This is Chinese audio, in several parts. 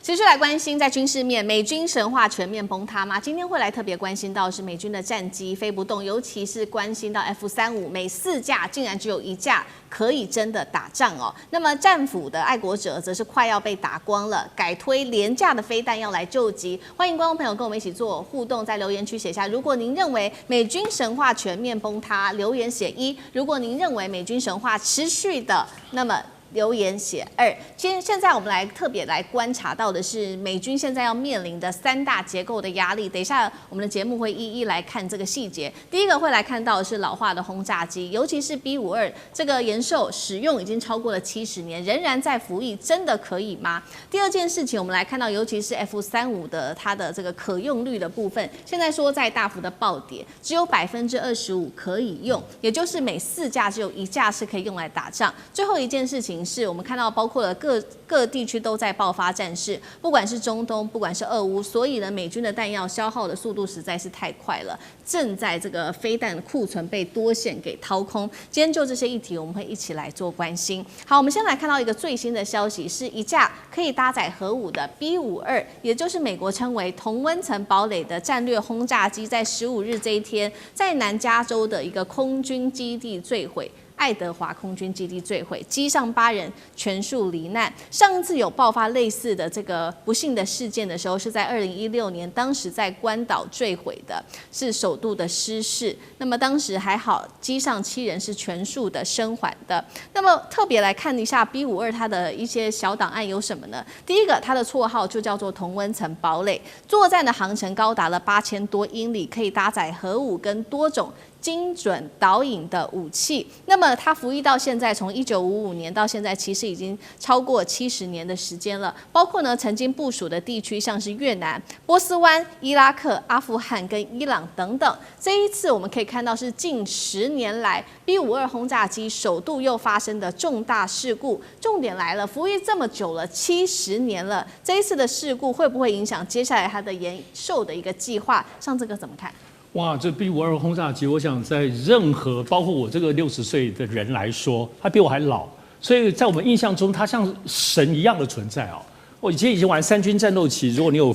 持續來關心在軍事面，美軍神話全面崩塌嗎？今天會來特別關心到是美軍的戰機飛不動，尤其是關心到 F-35每4架竟然只有1架可以真的打仗哦。那麼戰斧的愛國者則是快要被打光了，改推廉價的飛彈要來救急。歡迎觀眾朋友跟我們一起做互動，在留言區寫下，如果您認為美軍神話全面崩塌，留言寫1；如果您認為美軍神話持續的，那麼留言寫2。現在我們來特別來觀察到的是美軍現在要面臨的3大結構的壓力。等一下我們的節目會一一來看這個細節。第一個會來看到的是老化的轟炸機，尤其是 B-52這個延壽使用已經超過了70年，仍然在服役，真的可以嗎？第二件事情我們來看到，尤其是 F-35的它的這個可用率的部分，現在說在大幅的暴跌，只有25%可以用，也就是每4架只有1架是可以用來打仗。最後一件事情是我們看到包括了各地區都在爆發戰事，不管是中東，不管是俄烏，所以呢，美軍的彈藥消耗的速度實在是太快了，正在這個飛彈庫存被多線給掏空。今天就這些議題，我們會一起來做關心。好，我們先來看到一個最新的消息，是一架可以搭載核武的 B-52，也就是美國稱為同溫層堡壘的戰略轟炸機，在15日這一天，在南加州的一個空軍基地墜毀。愛德華空軍基地墜毀，機上8人全數罹難。上一次有爆發類似的這個不幸的事件的時候，是在2016年，當時在關島墜毀的，是首度的失事。那麼當時還好，機上7人是全數的生還的。那麼特別來看一下 B-52它的一些小檔案有什麼呢？第一個，它的綽號就叫做同溫層堡壘，作戰的航程高達了8000多英里，可以搭載核武跟多種精準導引的武器。那麼它服役到現在，從1955年到現在，其實已經超過70年的時間了。包括呢，曾經部署的地區像是越南、波斯灣、伊拉克、阿富汗跟伊朗等等。這一次我們可以看到是近10年來 B-52轟炸機首度又發生的重大事故。重點來了，服役這麼久了，70年了，這一次的事故會不會影響接下來它的延壽的一個計劃？上這個怎麼看？哇，這 B-52轟炸機，我想在任何包括我這個60歲的人來說，他比我還老，所以在我們印象中，他像神一樣的存在哦。我以前玩3軍戰鬥棋，如果你有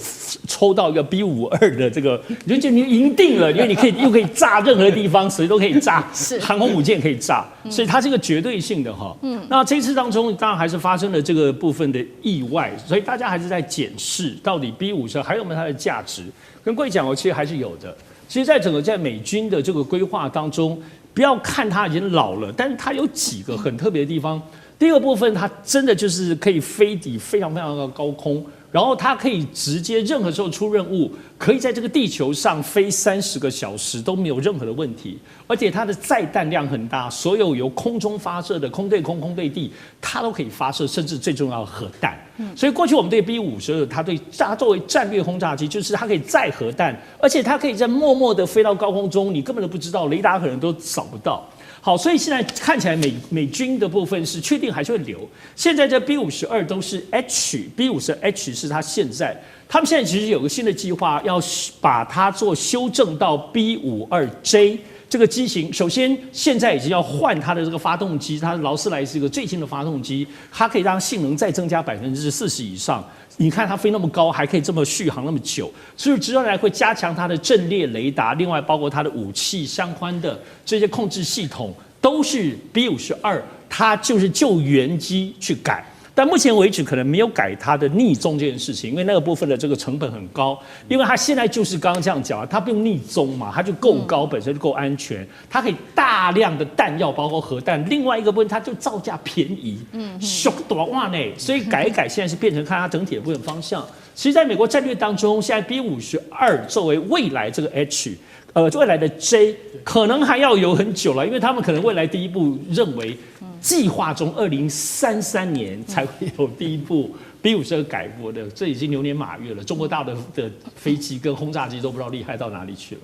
抽到一個 B-52的這個，你就覺得你贏定了，因為你又可以炸任何地方，誰都可以炸，航空母艦可以炸，所以它是一個絕對性的哈。那這一次當中，當然還是發生了這個部分的意外，所以大家還是在檢視到底 B-52還有沒有它的價值。跟各位講，其實還是有的。其實，在整個在美軍的這個規劃當中，不要看它已經老了，但是它有幾個很特別的地方。第一個部分，它真的就是可以飛抵非常非常的高空，然後它可以直接任何時候出任務，可以在這個地球上飛30個小時都没有任何的問題。而且它的載彈量很大，所有由空中發射的空對空、空對地，它都可以發射，甚至最重要的核彈。所以過去我們对 B-52，它作為戰略轟炸機，就是它可以載核彈，而且它可以在默默的飛到高空中，你根本都不知道，雷達可能都掃不到。好，所以現在看起来美軍的部分是確定還是會留。現在這 B-52都是 H，B-50H 是它現在，他們現在其實有個新的計劃，要把它做修正到 B-52J。這個機型，首先現在已經要換它的這個發動機，它的勞斯萊斯一個最新的發動機，它可以讓性能再增加40%以上。你看它飛那麼高，還可以這麼續航那麼久，所以接下來會加強它的陣列雷達，另外包括它的武器相關的這些控制系統，都是 B-52，它就是就原機去改。但目前為止可能沒有改它的逆蹤這件事情，因為那個部分的這個成本很高。因為它現在就是剛剛這樣講，它不用逆蹤嘛，它就夠高，本身就夠安全，它可以大量的彈藥，包括核彈。另外一個部分，它就造價便宜，俗短哇呢，所以改一改，現在是變成看它整體的部分方向。其實，在美國戰略當中，現在 B-52作為未來這個 H，未來的 J 可能還要有很久了，因為他們可能未來第一步認為。計劃中2033年才會有第一部 B-52改過的，這已經牛年馬月了。中國大陸的飛機跟轟炸機都不知道厲害到哪裡去了。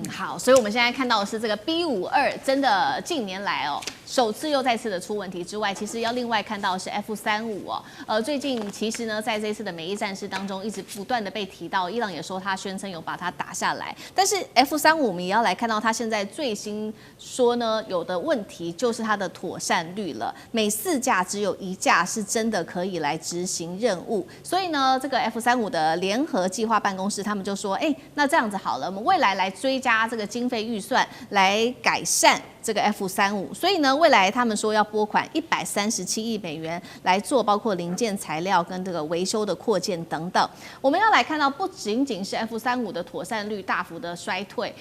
好，所以我們現在看到的是這個 B-52真的近年來首次又再次的出問題之外，其實要另外看到的是 F-35哦，最近其實呢，在這次的美伊戰事當中，一直不斷的被提到，伊朗也說他宣稱有把它打下來，但是 F-35我們也要來看到它現在最新說呢，有的問題就是它的妥善率了，每4架只有1架是真的可以來執行任務，所以呢，這個 F-35的聯合計劃辦公室他們就說，那這樣子好了，我們未來來追加這個經費預算來改善這個 F-35，所以呢，未來他們說要撥款137億美元來做包括零件材料跟這個維修的擴建等等。我們要來看到，不僅僅是 F-35的妥善率大幅的衰退，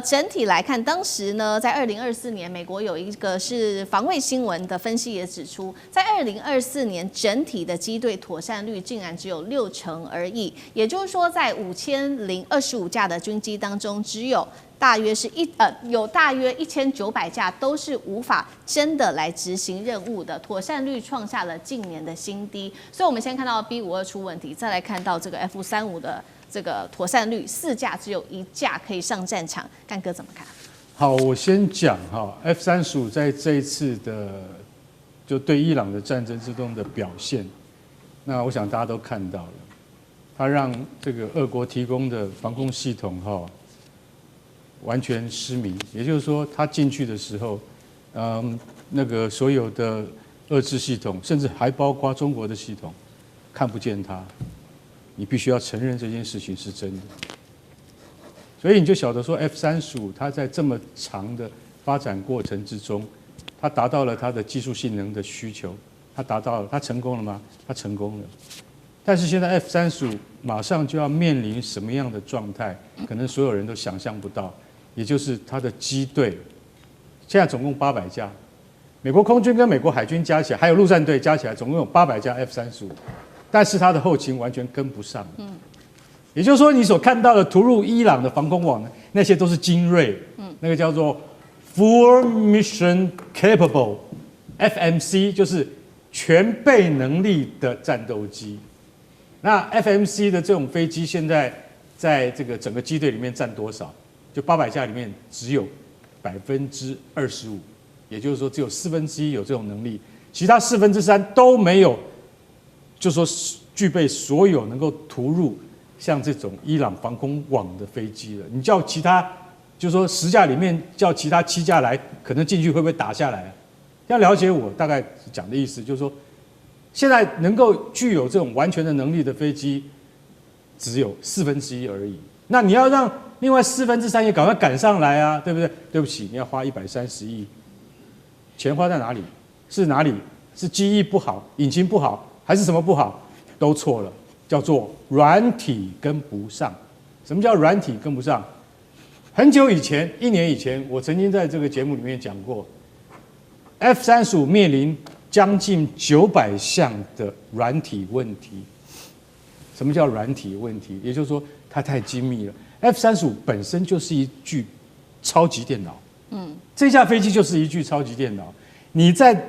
整體來看，當時呢，在2024年，美國有一個是防衛新聞的分析也指出，在2024年整體的機隊妥善率竟然只有60%而已，也就是說，在5025架的軍機當中，只有大約是有大約1900架都是無法真的來執行任務的，妥善率創下了近年的新低。所以，我們先看到 B52出問題，再來看到这個 F-35的這個妥善率，4架只有1架可以上戰場。幹哥怎麼看？好，我先講哈 ，F-35在這一次的就對伊朗的戰爭之中的表現，那我想大家都看到了，他讓這個俄國提供的防空系統哈。完全失明，也就是說，他進去的時候，那個所有的遏制系統，甚至還包括中國的系統，看不見他。你必須要承認這件事情是真的。所以你就曉得說 ，F-35它在這麼長的發展過程之中，它達到了它的技術性能的需求，它達到了，它成功了嗎？它成功了。但是現在 F-35馬上就要面臨什麼樣的狀態？可能所有人都想象不到。也就是它的機隊，現在總共800架，美國空軍跟美國海軍加起來，還有陸戰隊加起來，總共有800架 F-35，但是它的後勤完全跟不上。也就是說，你所看到的突入伊朗的防空網，那些都是精銳，那個叫做 Full Mission Capable，FMC 就是全備能力的戰鬥機。那 FMC 的這種飛機現在在這個整個機隊裡面佔多少？就800架裡面只有25%，也就是說只有1/4有這種能力，其他3/4都沒有，就說具備所有能夠突入像這種伊朗防空網的飛機了。你叫其他，就說10架裡面叫其他7架來，可能進去會不會打下來啊？要了解我大概講的意思，就是說現在能夠具有這種完全的能力的飛機只有1/4而已。那你要讓另外3/4也趕快趕上來啊，对不对？對不起，你要花130億，錢花在哪裡？是哪裡？是機翼不好，引擎不好，還是什麼不好？都錯了，叫做軟體跟不上。什麼叫軟體跟不上？很久以前，1年以前，我曾經在這個節目裡面講過 ，F-35面臨將近900項的軟體問題。什麼叫軟體問題？也就是說，它太精密了。F-35本身就是一具超級電腦，這架飛機就是一具超級電腦。你在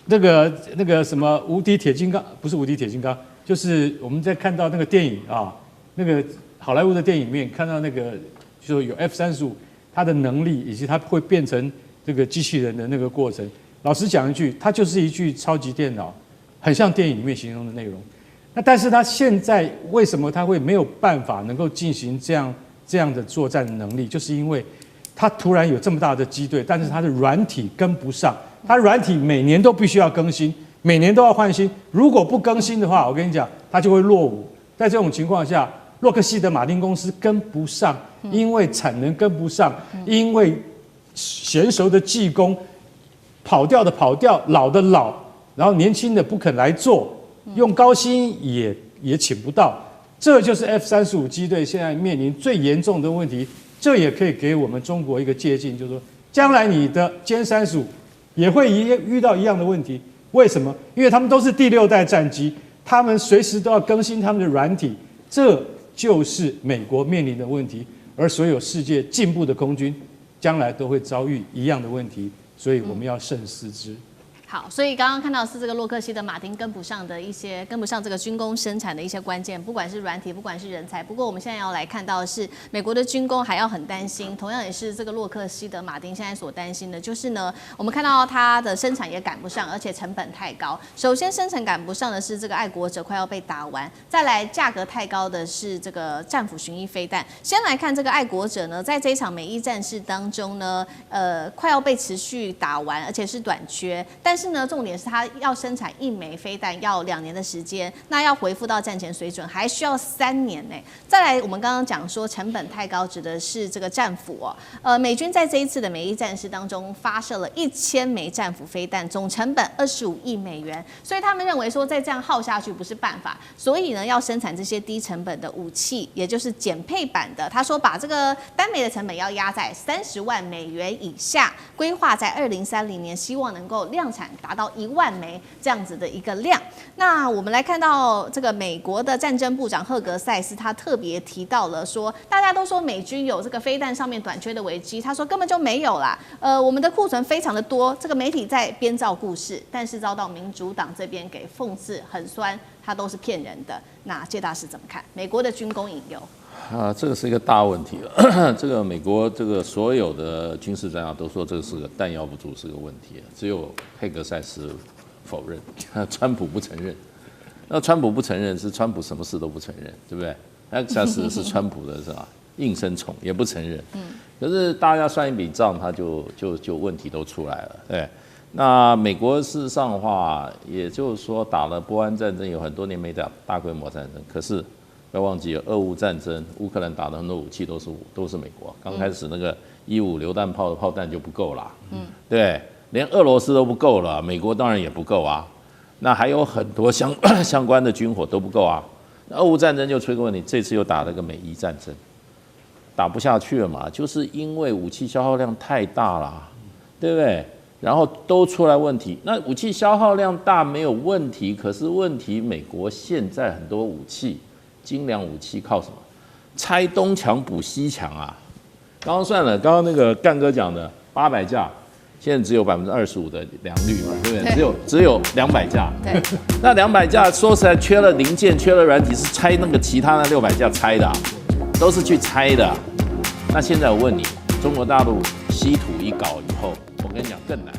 那個什麼無敵鐵金剛，不是無敵鐵金剛，就是我們在看到那個電影啊，那個好萊塢的電影裡面看到那個，就有 F-35它的能力以及它會變成這個機器人的那個過程。老實講一句，它就是一具超級電腦，很像電影裡面形容的內容。那但是它現在為什麼它會沒有辦法能夠進行這樣的作戰能力？就是因為它突然有這麼大的機隊，但是它的軟體跟不上，它軟體每年都必須要更新，每年都要換新。如果不更新的話，我跟你講，它就會落伍。在這種情況下，洛克希德馬丁公司跟不上，因為產能跟不上，因為嫻熟的技工跑掉的跑掉，老的老，然後年輕的不肯來做。用高薪也請不到，這就是 F-35機隊現在面臨最嚴重的問題。這也可以給我們中國一個借鑑，就是說，將來你的殲35也會遇到一樣的問題。為什麼？因為他們都是第6代戰機，他們隨時都要更新他們的軟體，這就是美國面臨的問題。而所有世界進步的空軍，將來都會遭遇一樣的問題，所以我們要慎思之。好，所以剛剛看到的是這個洛克希德馬丁跟不上這個軍工生產的一些關鍵，不管是軟體，不管是人才。不過我們現在要來看到的是，美國的軍工還要很擔心，同樣也是這個洛克希德馬丁現在所擔心的，就是呢，我們看到它的生產也趕不上，而且成本太高。首先生產趕不上的是這個愛國者快要被打完，再來價格太高的是這個戰斧巡弋飛彈。先來看這個愛國者呢，在這一場美伊戰事當中呢，快要被持續打完，而且是短缺，但是呢，重點是它要生產1枚飛彈要2年的時間，那要恢復到戰前水準還需要3年呢。再來，我們剛剛講說成本太高，指的是這個戰斧哦。美軍在這一次的美伊戰事當中發射了1000枚戰斧飛彈，總成本25億美元，所以他們認為說再這樣耗下去不是辦法，所以呢要生產這些低成本的武器，也就是減配版的。他說把這個單枚的成本要壓在30萬美元以下，規劃在2030年，希望能夠量產達到1萬枚這樣子的一個量。那我們來看到這個美國的戰爭部長赫格塞斯，他特別提到了說，大家都說美軍有這個飛彈上面短缺的危機，他說根本就沒有啦。我們的庫存非常的多，這個媒體在編造故事，但是遭到民主黨這邊給諷刺很酸，他都是騙人的。那介大使怎麼看美國的軍工隱憂？這個是一個大問題了。這個美國這個所有的軍事專家都說這個是個彈藥不足是個問題，只有黑格塞斯否認，川普不承認。那川普不承認是川普什麼事都不承認，對不對？黑格塞斯是川普的是吧？應聲蟲也不承認。可是大家算一筆賬，他就問題都出來了。對，那美國事實上的話，也就是說打了波灣戰爭，有很多年沒打大規模戰爭，可是。不要忘記了，俄烏戰爭，烏克蘭打的很多武器都是美國。剛開始那個1.5榴彈炮的炮彈就不夠啦，對，連俄羅斯都不夠了，美國當然也不夠啊。那還有很多相關的軍火都不夠啊。俄烏戰爭就出一個問題，這次又打了個美伊戰爭，打不下去了嘛，就是因為武器消耗量太大了，對不對？然後都出來問題，那武器消耗量大沒有問題，可是問題美國現在很多武器。精良武器靠什麼？拆東牆補西牆啊！剛剛算了，剛剛那個幹哥講的800架，現在只有25%的良率嘛，對不對？只有200架。對。那200架說實在缺了零件，缺了軟體，是拆那個其他的600架拆的，都是去拆的。那現在我問你，中國大陸稀土一搞以後，我跟你講更難。